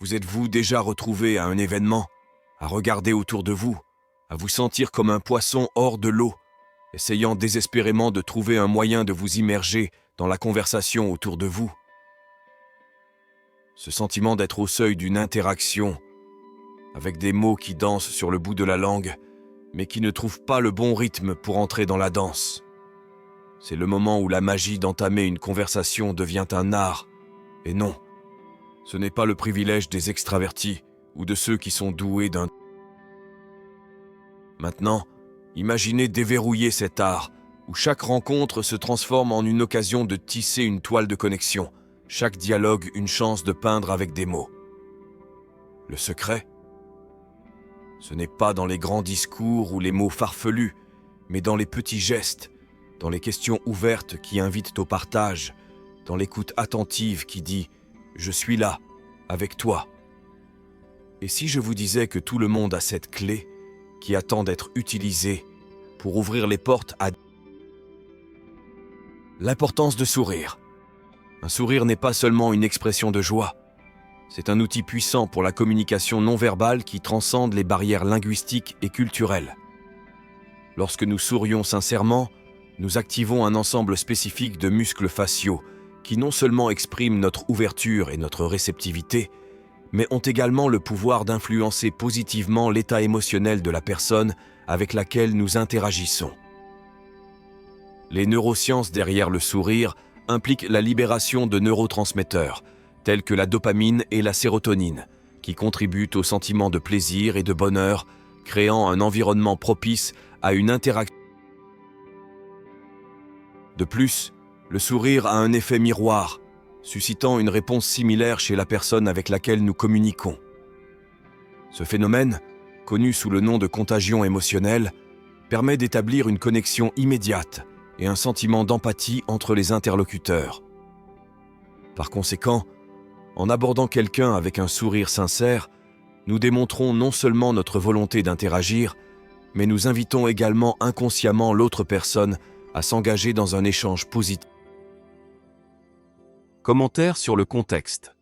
Vous êtes-vous déjà retrouvé à un événement, à regarder autour de vous, à vous sentir comme un poisson hors de l'eau, essayant désespérément de trouver un moyen de vous immerger dans la conversation autour de vous? Ce sentiment d'être au seuil d'une interaction, avec des mots qui dansent sur le bout de la langue, mais qui ne trouvent pas le bon rythme pour entrer dans la danse. C'est le moment où la magie d'entamer une conversation devient un art. Et non, ce n'est pas le privilège des extravertis ou de ceux qui sont doués d'un... Maintenant, imaginez déverrouiller cet art, où chaque rencontre se transforme en une occasion de tisser une toile de connexion, chaque dialogue une chance de peindre avec des mots. Le secret ? Ce n'est pas dans les grands discours ou les mots farfelus, mais dans les petits gestes, dans les questions ouvertes qui invitent au partage, dans l'écoute attentive qui dit « Je suis là, avec toi ». Et si je vous disais que tout le monde a cette clé qui attend d'être utilisée pour ouvrir les portes à... L'importance de sourire. Un sourire n'est pas seulement une expression de joie. C'est un outil puissant pour la communication non verbale qui transcende les barrières linguistiques et culturelles. Lorsque nous sourions sincèrement, nous activons un ensemble spécifique de muscles faciaux qui non seulement expriment notre ouverture et notre réceptivité, mais ont également le pouvoir d'influencer positivement l'état émotionnel de la personne avec laquelle nous interagissons. Les neurosciences derrière le sourire impliquent la libération de neurotransmetteurs, tels que la dopamine et la sérotonine, qui contribuent au sentiment de plaisir et de bonheur, créant un environnement propice à une interaction. De plus, le sourire a un effet miroir, suscitant une réponse similaire chez la personne avec laquelle nous communiquons. Ce phénomène, connu sous le nom de contagion émotionnelle, permet d'établir une connexion immédiate et un sentiment d'empathie entre les interlocuteurs. Par conséquent, en abordant quelqu'un avec un sourire sincère, nous démontrons non seulement notre volonté d'interagir, mais nous invitons également inconsciemment l'autre personne à s'engager dans un échange positif. Commentaire sur le contexte.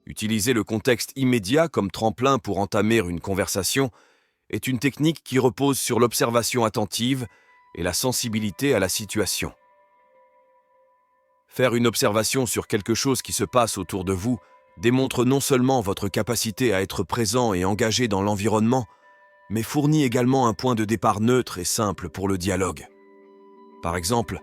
Utiliser le contexte immédiat comme tremplin pour entamer une conversation est une technique qui repose sur l'observation attentive et la sensibilité à la situation. Faire une observation sur quelque chose qui se passe autour de vous démontre non seulement votre capacité à être présent et engagé dans l'environnement, mais fournit également un point de départ neutre et simple pour le dialogue. Par exemple,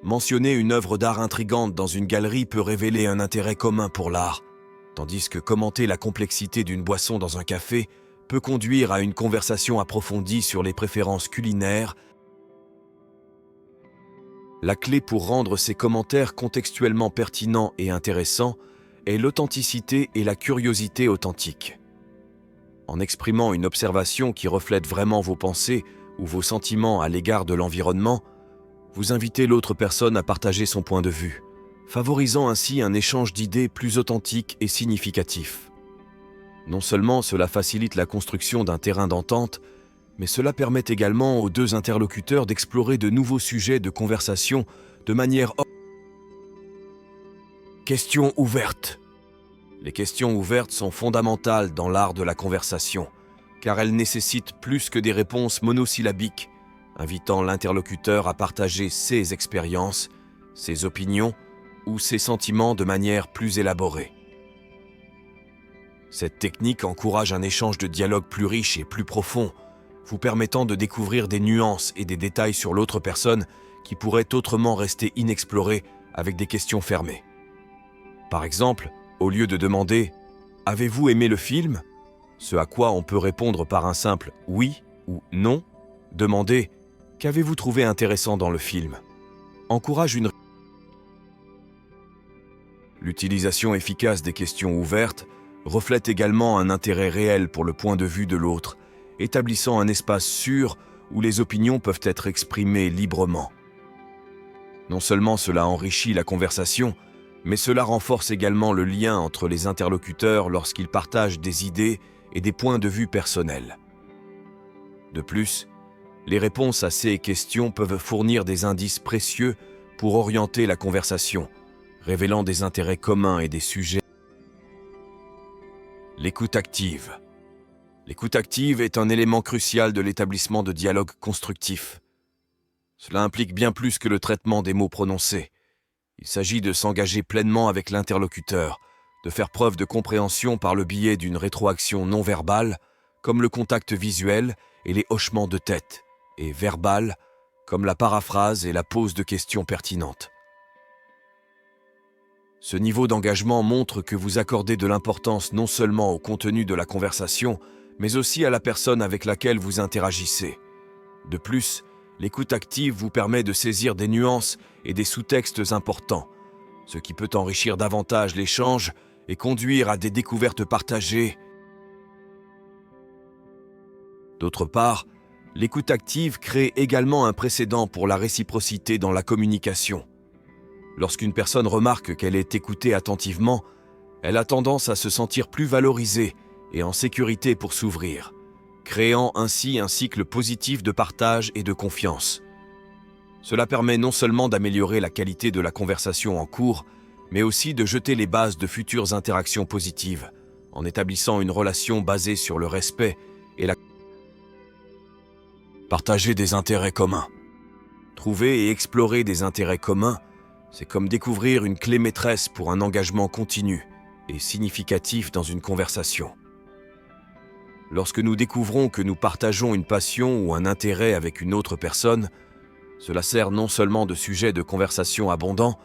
mentionner une œuvre d'art intrigante dans une galerie peut révéler un intérêt commun pour l'art, tandis que commenter la complexité d'une boisson dans un café peut conduire à une conversation approfondie sur les préférences culinaires. La clé pour rendre ces commentaires contextuellement pertinents et intéressants est l'authenticité et la curiosité authentique. En exprimant une observation qui reflète vraiment vos pensées ou vos sentiments à l'égard de l'environnement, vous invitez l'autre personne à partager son point de vue, favorisant ainsi un échange d'idées plus authentique et significatif. Non seulement cela facilite la construction d'un terrain d'entente, mais cela permet également aux deux interlocuteurs d'explorer de nouveaux sujets de conversation de manière... Questions ouvertes. Les questions ouvertes sont fondamentales dans l'art de la conversation, car elles nécessitent plus que des réponses monosyllabiques, invitant l'interlocuteur à partager ses expériences, ses opinions ou ses sentiments de manière plus élaborée. Cette technique encourage un échange de dialogue plus riche et plus profond, vous permettant de découvrir des nuances et des détails sur l'autre personne qui pourraient autrement rester inexplorés avec des questions fermées. Par exemple, au lieu de demander « Avez-vous aimé le film ?», ce à quoi on peut répondre par un simple « oui » ou « non », demandez « Qu'avez-vous trouvé intéressant dans le film ?» encourage une... L'utilisation efficace des questions ouvertes reflète également un intérêt réel pour le point de vue de l'autre, établissant un espace sûr où les opinions peuvent être exprimées librement. Non seulement cela enrichit la conversation, mais cela renforce également le lien entre les interlocuteurs lorsqu'ils partagent des idées et des points de vue personnels. De plus, les réponses à ces questions peuvent fournir des indices précieux pour orienter la conversation, révélant des intérêts communs et des sujets. L'écoute active. L'écoute active est un élément crucial de l'établissement de dialogues constructifs. Cela implique bien plus que le traitement des mots prononcés. Il s'agit de s'engager pleinement avec l'interlocuteur, de faire preuve de compréhension par le biais d'une rétroaction non verbale, comme le contact visuel et les hochements de tête, et verbale, comme la paraphrase et la pose de questions pertinentes. Ce niveau d'engagement montre que vous accordez de l'importance non seulement au contenu de la conversation, mais aussi à la personne avec laquelle vous interagissez. De plus, l'écoute active vous permet de saisir des nuances et des sous-textes importants, ce qui peut enrichir davantage l'échange et conduire à des découvertes partagées. D'autre part, l'écoute active crée également un précédent pour la réciprocité dans la communication. Lorsqu'une personne remarque qu'elle est écoutée attentivement, elle a tendance à se sentir plus valorisée et en sécurité pour s'ouvrir, créant ainsi un cycle positif de partage et de confiance. Cela permet non seulement d'améliorer la qualité de la conversation en cours, mais aussi de jeter les bases de futures interactions positives, en établissant une relation basée sur le respect et la Partager des intérêts communs. Trouver et explorer des intérêts communs, c'est comme découvrir une clé maîtresse pour un engagement continu et significatif dans une conversation. Lorsque nous découvrons que nous partageons une passion ou un intérêt avec une autre personne, cela sert non seulement de sujet de conversation abondant,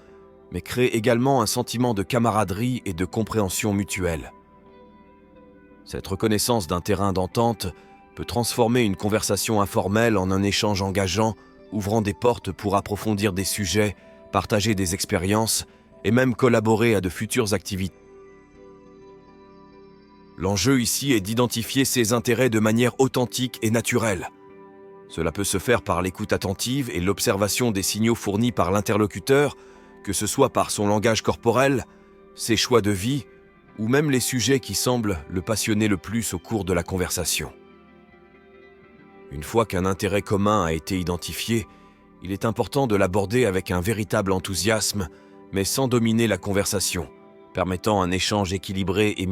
mais crée également un sentiment de camaraderie et de compréhension mutuelle. Cette reconnaissance d'un terrain d'entente peut transformer une conversation informelle en un échange engageant, ouvrant des portes pour approfondir des sujets, partager des expériences et même collaborer à de futures activités. L'enjeu ici est d'identifier ses intérêts de manière authentique et naturelle. Cela peut se faire par l'écoute attentive et l'observation des signaux fournis par l'interlocuteur, que ce soit par son langage corporel, ses choix de vie, ou même les sujets qui semblent le passionner le plus au cours de la conversation. Une fois qu'un intérêt commun a été identifié, il est important de l'aborder avec un véritable enthousiasme, mais sans dominer la conversation, permettant un échange équilibré et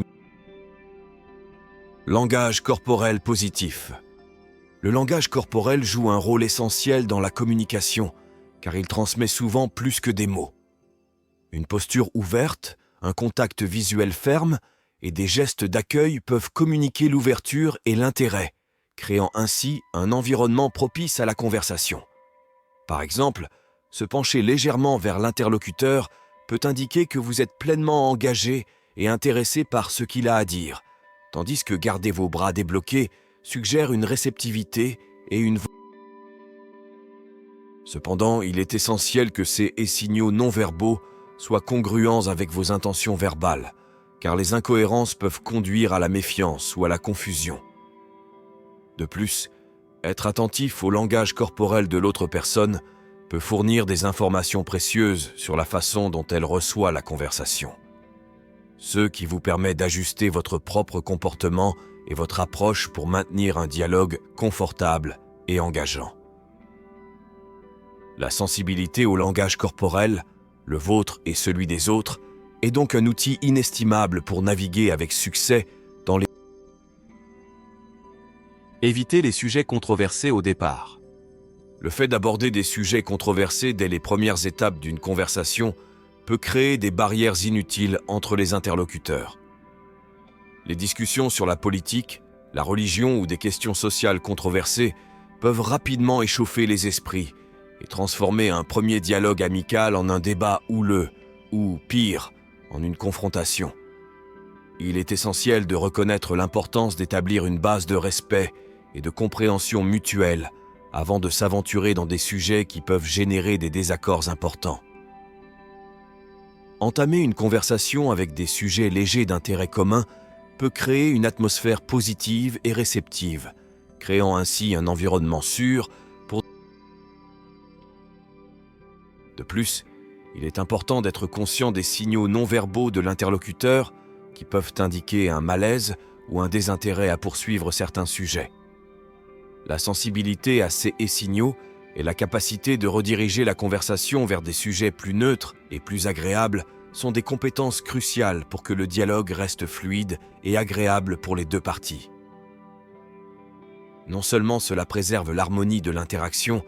Langage corporel positif. Le langage corporel joue un rôle essentiel dans la communication, car il transmet souvent plus que des mots. Une posture ouverte, un contact visuel ferme et des gestes d'accueil peuvent communiquer l'ouverture et l'intérêt, créant ainsi un environnement propice à la conversation. Par exemple, se pencher légèrement vers l'interlocuteur peut indiquer que vous êtes pleinement engagé et intéressé par ce qu'il a à dire, tandis que garder vos bras débloqués suggère une réceptivité et une... Cependant, il est essentiel que ces signaux non-verbaux soient congruents avec vos intentions verbales, car les incohérences peuvent conduire à la méfiance ou à la confusion. De plus, être attentif au langage corporel de l'autre personne peut fournir des informations précieuses sur la façon dont elle reçoit la conversation. Ce qui vous permet d'ajuster votre propre comportement et votre approche pour maintenir un dialogue confortable et engageant. La sensibilité au langage corporel, le vôtre et celui des autres, est donc un outil inestimable pour naviguer avec succès dans les... Éviter les sujets controversés au départ. Le fait d'aborder des sujets controversés dès les premières étapes d'une conversation peut créer des barrières inutiles entre les interlocuteurs. Les discussions sur la politique, la religion ou des questions sociales controversées peuvent rapidement échauffer les esprits et transformer un premier dialogue amical en un débat houleux ou, pire, en une confrontation. Il est essentiel de reconnaître l'importance d'établir une base de respect et de compréhension mutuelle avant de s'aventurer dans des sujets qui peuvent générer des désaccords importants. Entamer une conversation avec des sujets légers d'intérêt commun peut créer une atmosphère positive et réceptive, créant ainsi un environnement sûr pour... De plus, il est important d'être conscient des signaux non-verbaux de l'interlocuteur qui peuvent indiquer un malaise ou un désintérêt à poursuivre certains sujets. La sensibilité à ces signaux et la capacité de rediriger la conversation vers des sujets plus neutres et plus agréables sont des compétences cruciales pour que le dialogue reste fluide et agréable pour les deux parties. Non seulement cela préserve l'harmonie de l'interaction,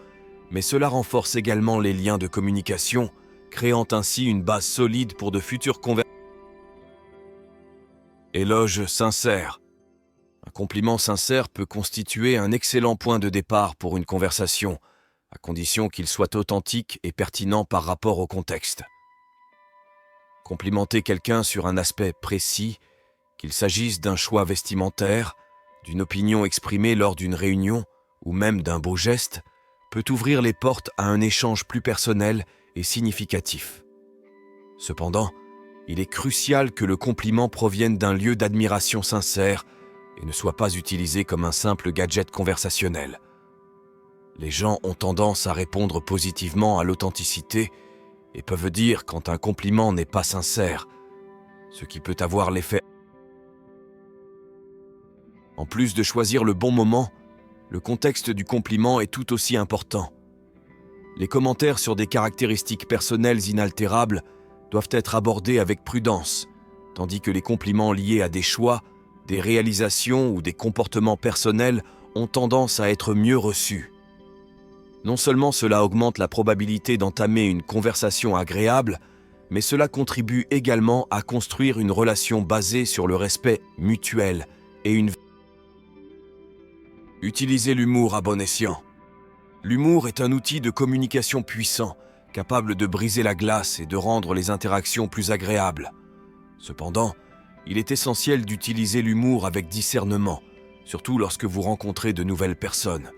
mais cela renforce également les liens de communication, créant ainsi une base solide pour de futures conversations. Éloge sincère. Un compliment sincère peut constituer un excellent point de départ pour une conversation, à condition qu'il soit authentique et pertinent par rapport au contexte. Complimenter quelqu'un sur un aspect précis, qu'il s'agisse d'un choix vestimentaire, d'une opinion exprimée lors d'une réunion ou même d'un beau geste, peut ouvrir les portes à un échange plus personnel et significatif. Cependant, il est crucial que le compliment provienne d'un lieu d'admiration sincère et ne soit pas utilisé comme un simple gadget conversationnel. Les gens ont tendance à répondre positivement à l'authenticité et peuvent dire quand un compliment n'est pas sincère, ce qui peut avoir l'effet. En plus de choisir le bon moment, le contexte du compliment est tout aussi important. Les commentaires sur des caractéristiques personnelles inaltérables doivent être abordés avec prudence, tandis que les compliments liés à des choix, des réalisations ou des comportements personnels ont tendance à être mieux reçus. Non seulement cela augmente la probabilité d'entamer une conversation agréable, mais cela contribue également à construire une relation basée sur le respect mutuel et une. Utilisez l'humour à bon escient. L'humour est un outil de communication puissant, capable de briser la glace et de rendre les interactions plus agréables. Cependant, il est essentiel d'utiliser l'humour avec discernement, surtout lorsque vous rencontrez de nouvelles personnes.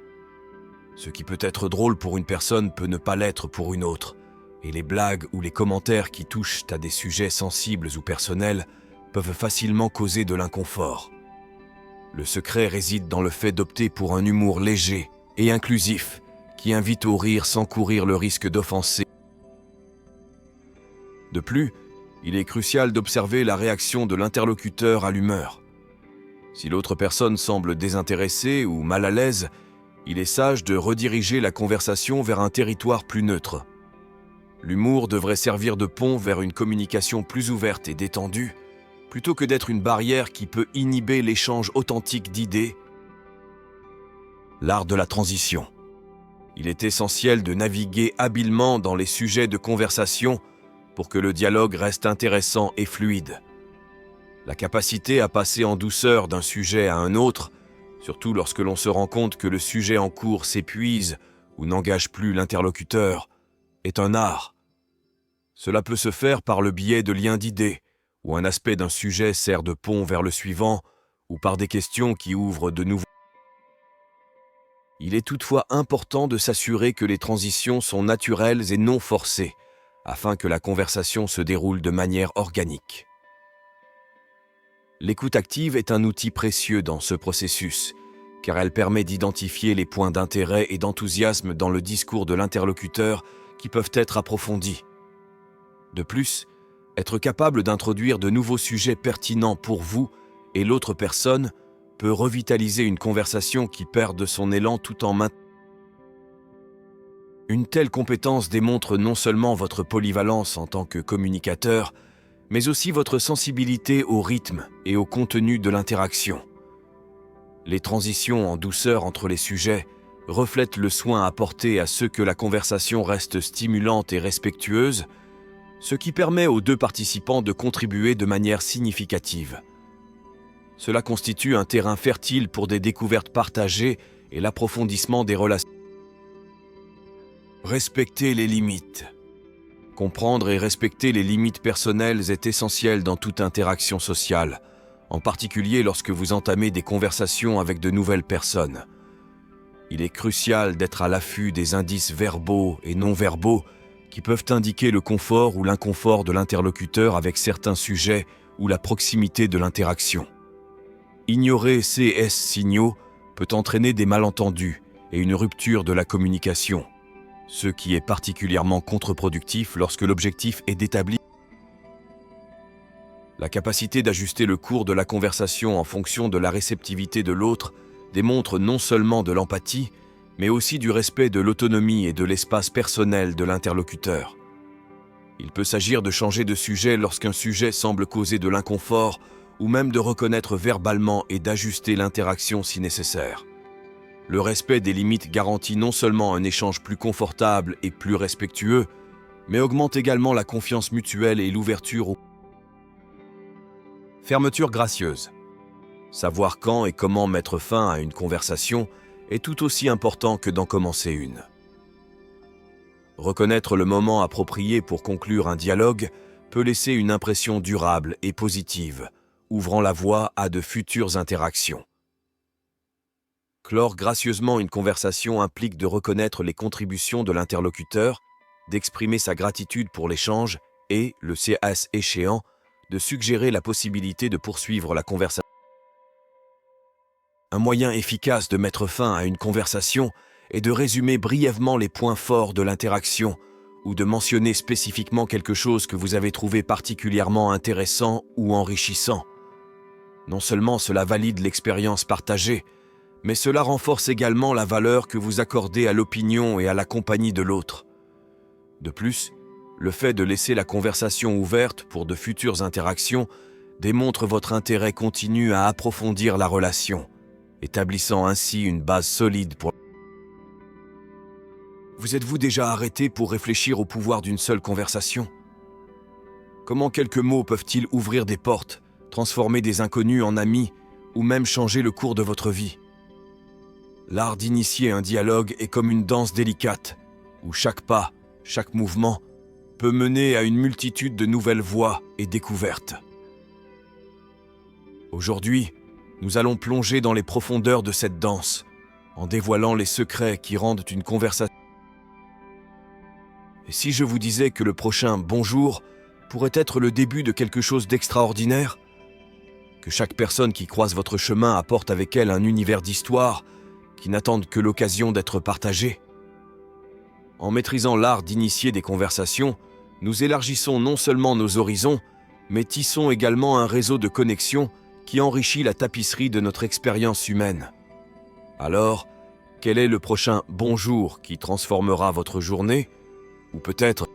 Ce qui peut être drôle pour une personne peut ne pas l'être pour une autre, et les blagues ou les commentaires qui touchent à des sujets sensibles ou personnels peuvent facilement causer de l'inconfort. Le secret réside dans le fait d'opter pour un humour léger et inclusif, qui invite au rire sans courir le risque d'offenser. De plus, il est crucial d'observer la réaction de l'interlocuteur à l'humeur. Si l'autre personne semble désintéressée ou mal à l'aise, il est sage de rediriger la conversation vers un territoire plus neutre. L'humour devrait servir de pont vers une communication plus ouverte et détendue, plutôt que d'être une barrière qui peut inhiber l'échange authentique d'idées. L'art de la transition. Il est essentiel de naviguer habilement dans les sujets de conversation pour que le dialogue reste intéressant et fluide. La capacité à passer en douceur d'un sujet à un autre, surtout lorsque l'on se rend compte que le sujet en cours s'épuise ou n'engage plus l'interlocuteur, est un art. Cela peut se faire par le biais de liens d'idées, où un aspect d'un sujet sert de pont vers le suivant, ou par des questions qui ouvrent de nouveaux. Il est toutefois important de s'assurer que les transitions sont naturelles et non forcées, afin que la conversation se déroule de manière organique. L'écoute active est un outil précieux dans ce processus, car elle permet d'identifier les points d'intérêt et d'enthousiasme dans le discours de l'interlocuteur qui peuvent être approfondis. De plus, être capable d'introduire de nouveaux sujets pertinents pour vous et l'autre personne peut revitaliser une conversation qui perd de son élan tout en maintenant. Une telle compétence démontre non seulement votre polyvalence en tant que communicateur, mais aussi votre sensibilité au rythme et au contenu de l'interaction. Les transitions en douceur entre les sujets reflètent le soin apporté à ce que la conversation reste stimulante et respectueuse, ce qui permet aux deux participants de contribuer de manière significative. Cela constitue un terrain fertile pour des découvertes partagées et l'approfondissement des relations. Respecter les limites. Comprendre et respecter les limites personnelles est essentiel dans toute interaction sociale, en particulier lorsque vous entamez des conversations avec de nouvelles personnes. Il est crucial d'être à l'affût des indices verbaux et non verbaux qui peuvent indiquer le confort ou l'inconfort de l'interlocuteur avec certains sujets ou la proximité de l'interaction. Ignorer ces signaux peut entraîner des malentendus et une rupture de la communication, ce qui est particulièrement contre-productif lorsque l'objectif est d'établir. La capacité d'ajuster le cours de la conversation en fonction de la réceptivité de l'autre démontre non seulement de l'empathie, mais aussi du respect de l'autonomie et de l'espace personnel de l'interlocuteur. Il peut s'agir de changer de sujet lorsqu'un sujet semble causer de l'inconfort, ou même de reconnaître verbalement et d'ajuster l'interaction si nécessaire. Le respect des limites garantit non seulement un échange plus confortable et plus respectueux, mais augmente également la confiance mutuelle et l'ouverture au... Fermeture gracieuse. Savoir quand et comment mettre fin à une conversation est tout aussi important que d'en commencer une. Reconnaître le moment approprié pour conclure un dialogue peut laisser une impression durable et positive, ouvrant la voie à de futures interactions. Clore gracieusement une conversation implique de reconnaître les contributions de l'interlocuteur, d'exprimer sa gratitude pour l'échange et, le cas échéant, de suggérer la possibilité de poursuivre la conversation. Un moyen efficace de mettre fin à une conversation est de résumer brièvement les points forts de l'interaction ou de mentionner spécifiquement quelque chose que vous avez trouvé particulièrement intéressant ou enrichissant. Non seulement cela valide l'expérience partagée, mais cela renforce également la valeur que vous accordez à l'opinion et à la compagnie de l'autre. De plus, le fait de laisser la conversation ouverte pour de futures interactions démontre votre intérêt continu à approfondir la relation, établissant ainsi une base solide pour... Vous êtes-vous déjà arrêté pour réfléchir au pouvoir d'une seule conversation? Comment quelques mots peuvent-ils ouvrir des portes, transformer des inconnus en amis ou même changer le cours de votre vie? L'art d'initier un dialogue est comme une danse délicate, où chaque pas, chaque mouvement, peut mener à une multitude de nouvelles voies et découvertes. Aujourd'hui, nous allons plonger dans les profondeurs de cette danse, en dévoilant les secrets qui rendent une conversation. Et si je vous disais que le prochain bonjour pourrait être le début de quelque chose d'extraordinaire? Que chaque personne qui croise votre chemin apporte avec elle un univers d'histoire qui n'attendent que l'occasion d'être partagées? En maîtrisant l'art d'initier des conversations, nous élargissons non seulement nos horizons, mais tissons également un réseau de connexions qui enrichit la tapisserie de notre expérience humaine. Alors, quel est le prochain bonjour qui transformera votre journée? Ou peut-être